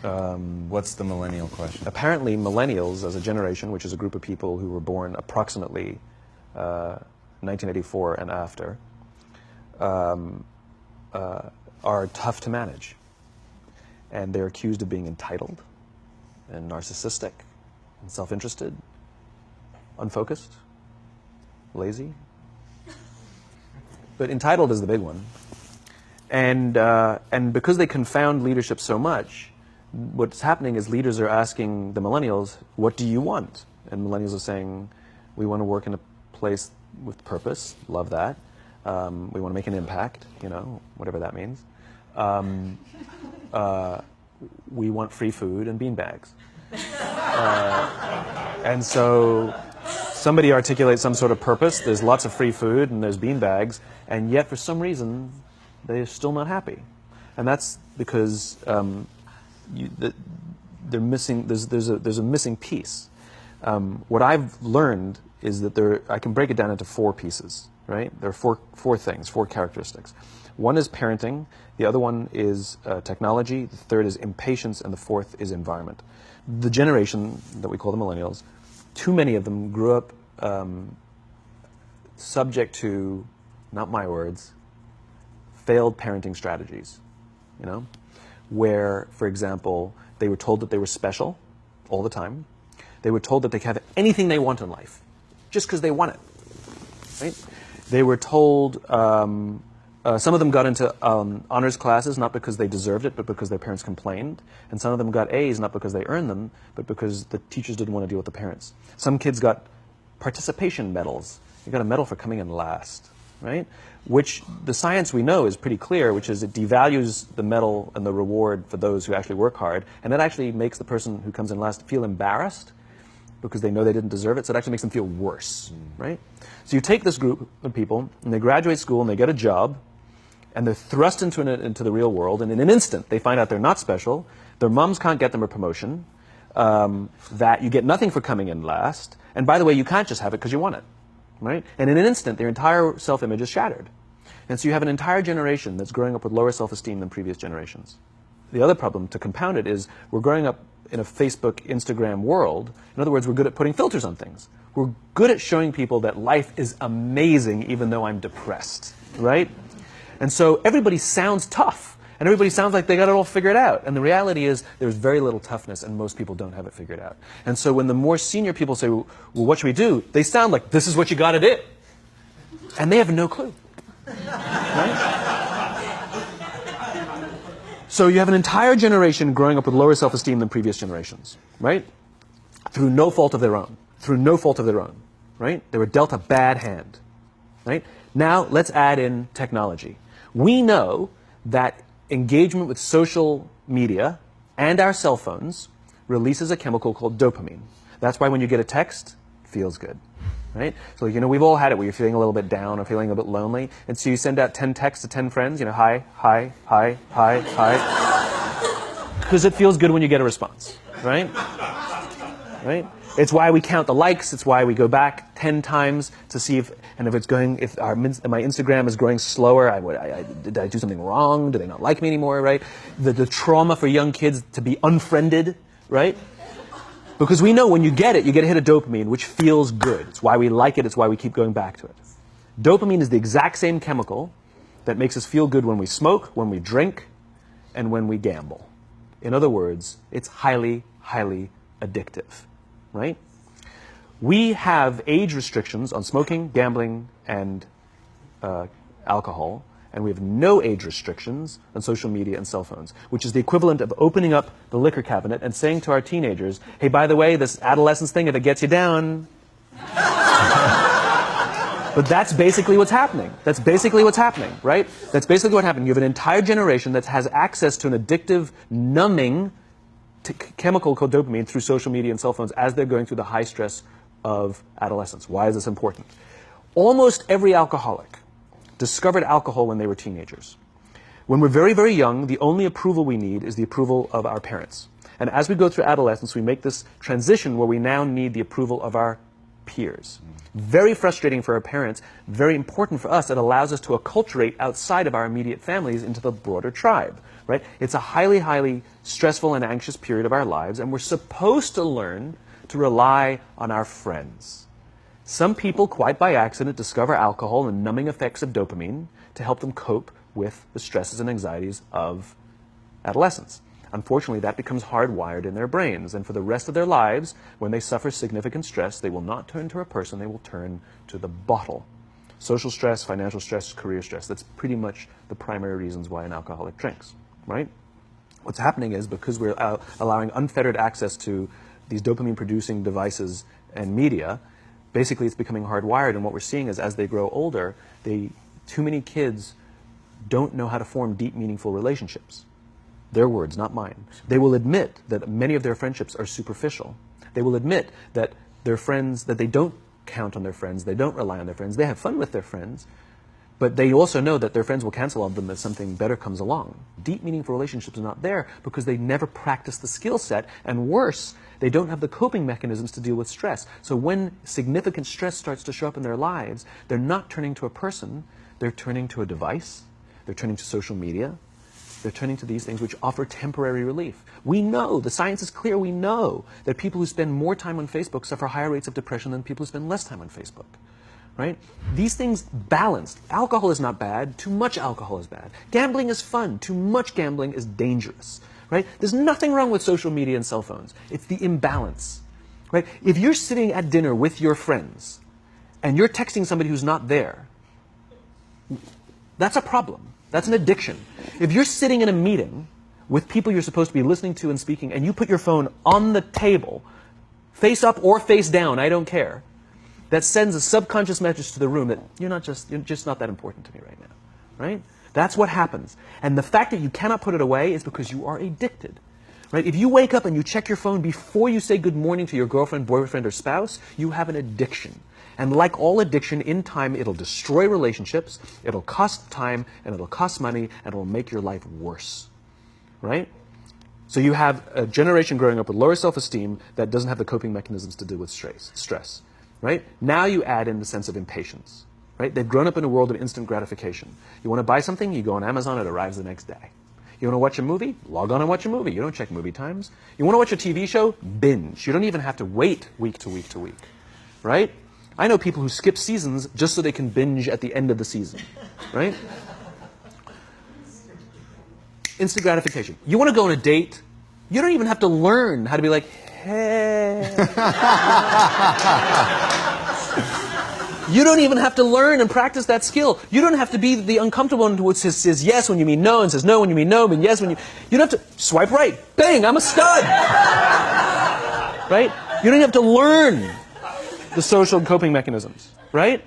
What's the millennial question? Apparently, millennials as a generation, which is a group of people who were born approximately 1984 and after, are tough to manage. And they're accused of being entitled and narcissistic and self-interested, unfocused, lazy. But entitled is the big one. And because they confound leadership so much, what's happening is leaders are asking the millennials, what do you want? And millennials are saying, we want to work in a place with purpose, love that. We want to make an impact, you know, whatever that means. We want free food and beanbags. And so somebody articulates some sort of purpose, there's lots of free food and there's beanbags, and yet for some reason they're still not happy. And that's because they're missing, there's a missing piece. What I've learned is that I can break it down into 4 pieces, right? There are four things, 4 characteristics. One is parenting, the other one is technology, the third is impatience, and the fourth is environment. The generation that we call the millennials, too many of them grew up subject to, not my words, failed parenting strategies, you know, where, for example, they were told that they were special all the time. They were told that they could have anything they want in life, just because they want it, right? They were told, some of them got into honors classes, not because they deserved it, but because their parents complained. And some of them got A's, not because they earned them, but because the teachers didn't want to deal with the parents. Some kids got participation medals. You got a medal for coming in last, right? Which the science we know is pretty clear, which is it devalues the medal and the reward for those who actually work hard. And that actually makes the person who comes in last feel embarrassed because they know they didn't deserve it. So it actually makes them feel worse, right? So you take this group of people and they graduate school and they get a job, and they're thrust into the real world, and in an instant, they find out they're not special, their moms can't get them a promotion, that you get nothing for coming in last, and by the way, you can't just have it because you want it, right? And in an instant, their entire self-image is shattered. And so you have an entire generation that's growing up with lower self-esteem than previous generations. The other problem, to compound it, is we're growing up in a Facebook, Instagram world. In other words, we're good at putting filters on things. We're good at showing people that life is amazing even though I'm depressed, right? And so everybody sounds tough, and everybody sounds like they got it all figured out. And the reality is there's very little toughness, and most people don't have it figured out. And so when the more senior people say, well, what should we do? They sound like, this is what you got to do. And they have no clue. Right? So you have an entire generation growing up with lower self-esteem than previous generations, right? Through no fault of their own. Through no fault of their own, right? They were dealt a bad hand, right? Now let's add in technology. We know that engagement with social media and our cell phones releases a chemical called dopamine. That's why when you get a text, it feels good, right? So, you know, we've all had it where you're feeling a little bit down or feeling a bit lonely, and so you send out 10 texts to 10 friends, you know, hi, hi, hi, hi, hi, because it feels good when you get a response, right? Right? It's why we count the likes. It's why we go back 10 times to see if my Instagram is growing slower, did I do something wrong? Do they not like me anymore, right? The trauma for young kids to be unfriended, right? Because we know when you get a hit of dopamine, which feels good. It's why we like it. It's why we keep going back to it. Dopamine is the exact same chemical that makes us feel good when we smoke, when we drink, and when we gamble. In other words, it's highly, highly addictive. Right? We have age restrictions on smoking, gambling, and alcohol, and we have no age restrictions on social media and cell phones, which is the equivalent of opening up the liquor cabinet and saying to our teenagers, hey, by the way, this adolescence thing, if it gets you down. But that's basically what's happening. That's basically what's happening, right? That's basically what happened. You have an entire generation that has access to an addictive, numbing chemical called dopamine through social media and cell phones as they're going through the high stress of adolescence. Why is this important? Almost every alcoholic discovered alcohol when they were teenagers. When we're very, very young, the only approval we need is the approval of our parents. And as we go through adolescence, we make this transition where we now need the approval of our peers. Very frustrating for our parents, very important for us. It allows us to acculturate outside of our immediate families into the broader tribe, right? It's a highly, highly stressful and anxious period of our lives, and we're supposed to learn to rely on our friends. Some people, quite by accident, discover alcohol and numbing effects of dopamine to help them cope with the stresses and anxieties of adolescence. Unfortunately, that becomes hardwired in their brains, and for the rest of their lives, when they suffer significant stress, they will not turn to a person, they will turn to the bottle. Social stress, financial stress, career stress, that's pretty much the primary reasons why an alcoholic drinks, right? What's happening is, because we're allowing unfettered access to these dopamine-producing devices and media, basically it's becoming hardwired, and what we're seeing is, as they grow older, too many kids don't know how to form deep, meaningful relationships. Their words, not mine. They will admit that many of their friendships are superficial. They will admit that their friends, that they don't count on their friends, they don't rely on their friends, they have fun with their friends, but they also know that their friends will cancel on them as something better comes along. Deep, meaningful relationships are not there because they never practice the skill set, and worse, they don't have the coping mechanisms to deal with stress. So when significant stress starts to show up in their lives, they're not turning to a person, they're turning to a device, they're turning to social media, they're turning to these things which offer temporary relief. We know, the science is clear, we know that people who spend more time on Facebook suffer higher rates of depression than people who spend less time on Facebook, right? These things balanced. Alcohol is not bad, too much alcohol is bad. Gambling is fun, too much gambling is dangerous, right? There's nothing wrong with social media and cell phones. It's the imbalance, right? If you're sitting at dinner with your friends and you're texting somebody who's not there, that's a problem. That's an addiction. If you're sitting in a meeting with people you're supposed to be listening to and speaking, and you put your phone on the table, face up or face down, I don't care, that sends a subconscious message to the room that you're just not that important to me right now, right? That's what happens. And the fact that you cannot put it away is because you are addicted, right? If you wake up and you check your phone before you say good morning to your girlfriend, boyfriend, or spouse, you have an addiction. And like all addiction, in time, it'll destroy relationships, it'll cost time, and it'll cost money, and it'll make your life worse, right? So you have a generation growing up with lower self-esteem that doesn't have the coping mechanisms to deal with stress, right? Now you add in the sense of impatience, right? They've grown up in a world of instant gratification. You want to buy something, you go on Amazon, it arrives the next day. You want to watch a movie? Log on and watch a movie. You don't check movie times. You want to watch a TV show? Binge. You don't even have to wait week to week to week, right? I know people who skip seasons just so they can binge at the end of the season, right? Instant gratification. You want to go on a date? You don't even have to learn how to be like, hey. You don't even have to learn and practice that skill. You don't have to be the uncomfortable one who says yes when you mean no, and says no when you mean no, and yes when you... You don't have to swipe right. Bang, I'm a stud. Right? You don't have to learn the social coping mechanisms, right?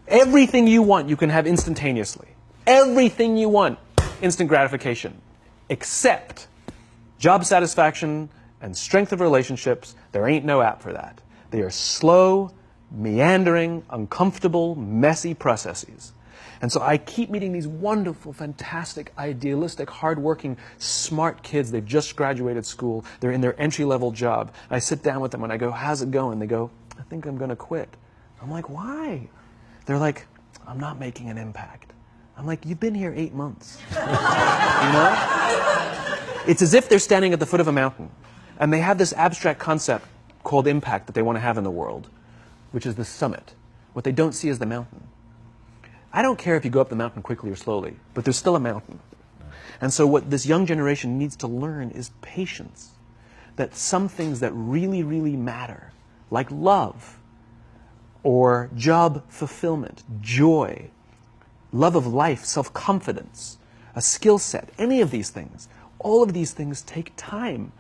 Everything you want, you can have instantaneously. Everything you want, instant gratification. Except job satisfaction and strength of relationships, there ain't no app for that. They are slow, meandering, uncomfortable, messy processes. And so I keep meeting these wonderful, fantastic, idealistic, hardworking, smart kids. They've just graduated school. They're in their entry-level job. I sit down with them and I go, how's it going? They go, I think I'm going to quit. I'm like, why? They're like, I'm not making an impact. I'm like, you've been here 8 months. You know? It's as if they're standing at the foot of a mountain, and they have this abstract concept called impact that they want to have in the world, which is the summit. What they don't see is the mountain. I don't care if you go up the mountain quickly or slowly, but there's still a mountain. And so what this young generation needs to learn is patience. That some things that really, really matter, like love, or job fulfillment, joy, love of life, self-confidence, a skill set, any of these things, all of these things take time.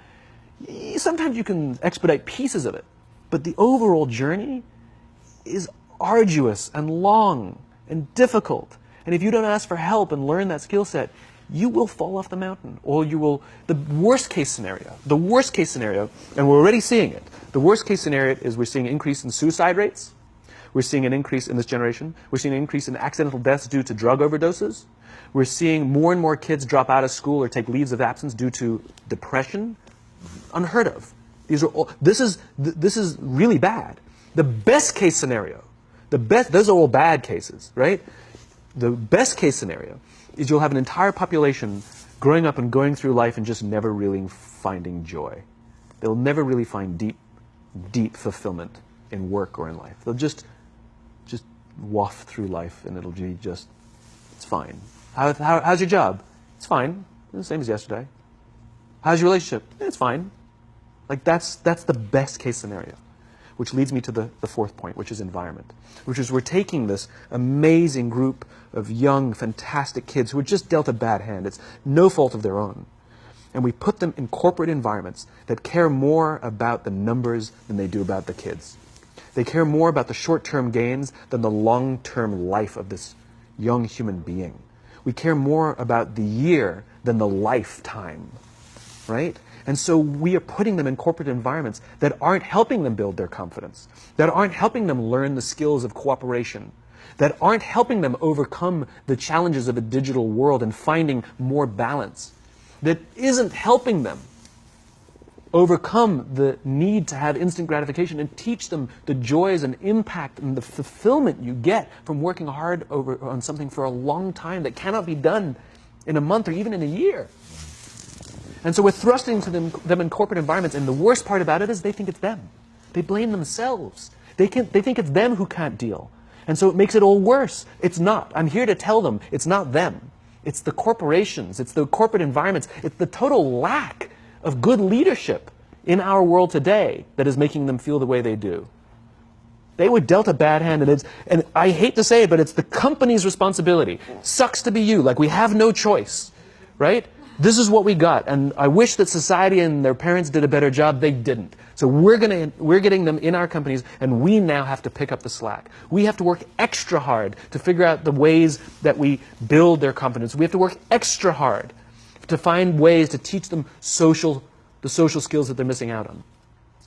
Sometimes you can expedite pieces of it, but the overall journey is arduous and long and difficult. And if you don't ask for help and learn that skill set, you will fall off the mountain, or you will, the worst case scenario, and we're already seeing it, the worst case scenario is we're seeing an increase in suicide rates, we're seeing an increase in this generation, we're seeing an increase in accidental deaths due to drug overdoses, we're seeing more and more kids drop out of school or take leaves of absence due to depression. Unheard of. These are all, this is really bad. The best case scenario, those are all bad cases, right? The best case scenario is you'll have an entire population growing up and going through life and just never really finding joy. They'll never really find deep fulfillment in work or in life. They'll just waft through life, and it'll be just, it's fine. How's your job? It's fine. It's the same as yesterday. How's your relationship? It's fine. Like that's the best case scenario, which leads me to the fourth point, which is environment, which is we're taking this amazing group of young, fantastic kids who were just dealt a bad hand. It's no fault of their own. And we put them in corporate environments that care more about the numbers than they do about the kids. They care more about the short-term gains than the long-term life of this young human being. We care more about the year than the lifetime, right? And so we are putting them in corporate environments that aren't helping them build their confidence, that aren't helping them learn the skills of cooperation, that aren't helping them overcome the challenges of a digital world and finding more balance, that isn't helping them overcome the need to have instant gratification and teach them the joys and impact and the fulfillment you get from working hard on something for a long time that cannot be done in a month or even in a year. And so we're thrusting to them in corporate environments, and the worst part about it is they think it's them. They blame themselves. They think it's them who can't deal. And so it makes it all worse. It's not. I'm here to tell them it's not them. It's the corporations. It's the corporate environments. It's the total lack of good leadership in our world today that is making them feel the way they do. They were dealt a bad hand, and I hate to say it, but it's the company's responsibility. Sucks to be you. Like, we have no choice, right? This is what we got, and I wish that society and their parents did a better job. They didn't. So we're getting them in our companies, and we now have to pick up the slack. We have to work extra hard to figure out the ways that we build their confidence. We have to work extra hard to find ways to teach them the social skills that they're missing out on.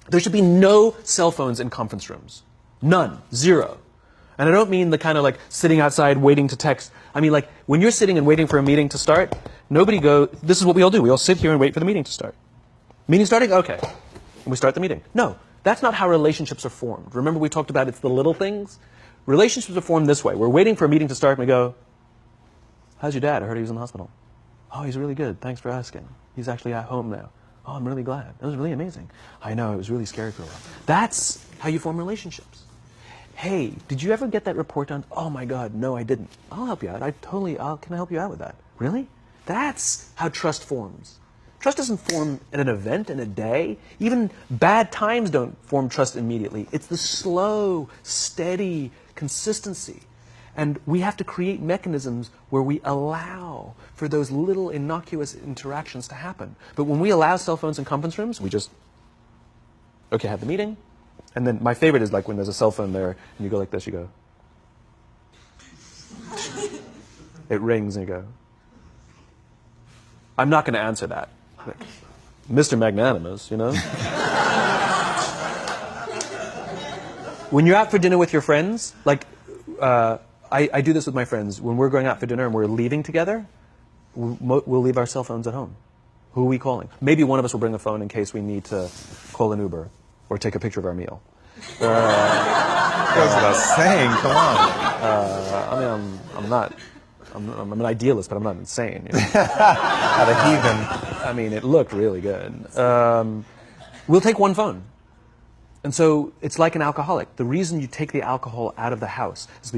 There should be no cell phones in conference rooms. None. Zero. And I don't mean the kind of like sitting outside waiting to text. I mean like when you're sitting and waiting for a meeting to start, this is what we all do. We all sit here and wait for the meeting to start. Meeting starting? Okay. And we start the meeting. No, that's not how relationships are formed. Remember we talked about it's the little things? Relationships are formed this way. We're waiting for a meeting to start and we go, how's your dad? I heard he was in the hospital. Oh, he's really good. Thanks for asking. He's actually at home now. Oh, I'm really glad. That was really amazing. I know, it was really scary for a while. That's how you form relationships. Hey, did you ever get that report done? Oh my God, no, I didn't. I'll help you out. Can I help you out with that? Really? That's how trust forms. Trust doesn't form in an event, in a day. Even bad times don't form trust immediately. It's the slow, steady consistency. And we have to create mechanisms where we allow for those little innocuous interactions to happen. But when we allow cell phones in conference rooms, we just, okay, have the meeting. And then my favorite is like when there's a cell phone there and you go like this, you go. It rings and you go. I'm not going to answer that. Like, Mr. Magnanimous, you know? When you're out for dinner with your friends, like, I do this with my friends. When we're going out for dinner and we're leaving together, we'll leave our cell phones at home. Who are we calling? Maybe one of us will bring a phone in case we need to call an Uber or take a picture of our meal. That's what I was saying. Come on. I'm an idealist, but I'm not insane. You know? Not a heathen. I mean, it looked really good. We'll take one phone. And so it's like an alcoholic. The reason you take the alcohol out of the house is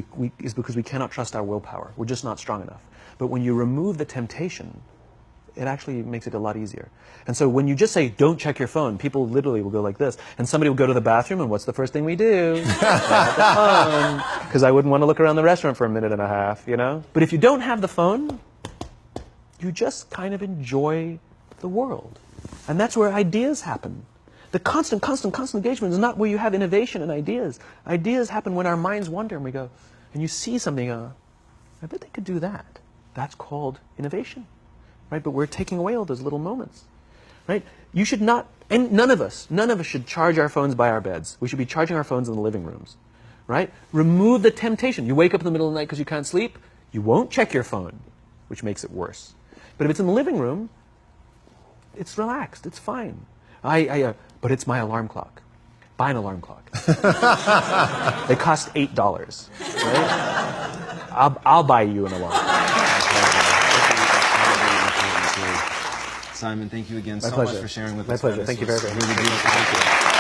because we cannot trust our willpower. We're just not strong enough. But when you remove the temptation, it actually makes it a lot easier. And so when you just say, don't check your phone, people literally will go like this. And somebody will go to the bathroom, and what's the first thing we do? Because I wouldn't want to look around the restaurant for a minute and a half, you know? But if you don't have the phone, you just kind of enjoy the world. And that's where ideas happen. The constant engagement is not where you have innovation and ideas. Ideas happen when our minds wander and we go, and you see something, I bet they could do that. That's called innovation, right? But we're taking away all those little moments, right? You should not, and none of us should charge our phones by our beds. We should be charging our phones in the living rooms, right? Remove the temptation. You wake up in the middle of the night because you can't sleep, you won't check your phone, which makes it worse. But if it's in the living room, it's relaxed, it's fine. But it's my alarm clock. buy an alarm clock. They cost $8, right? I'll buy you an alarm clock. Simon, thank you again so pleasure. much for sharing with My us. pleasure. This Thank you was very much. really beautiful. Thank you.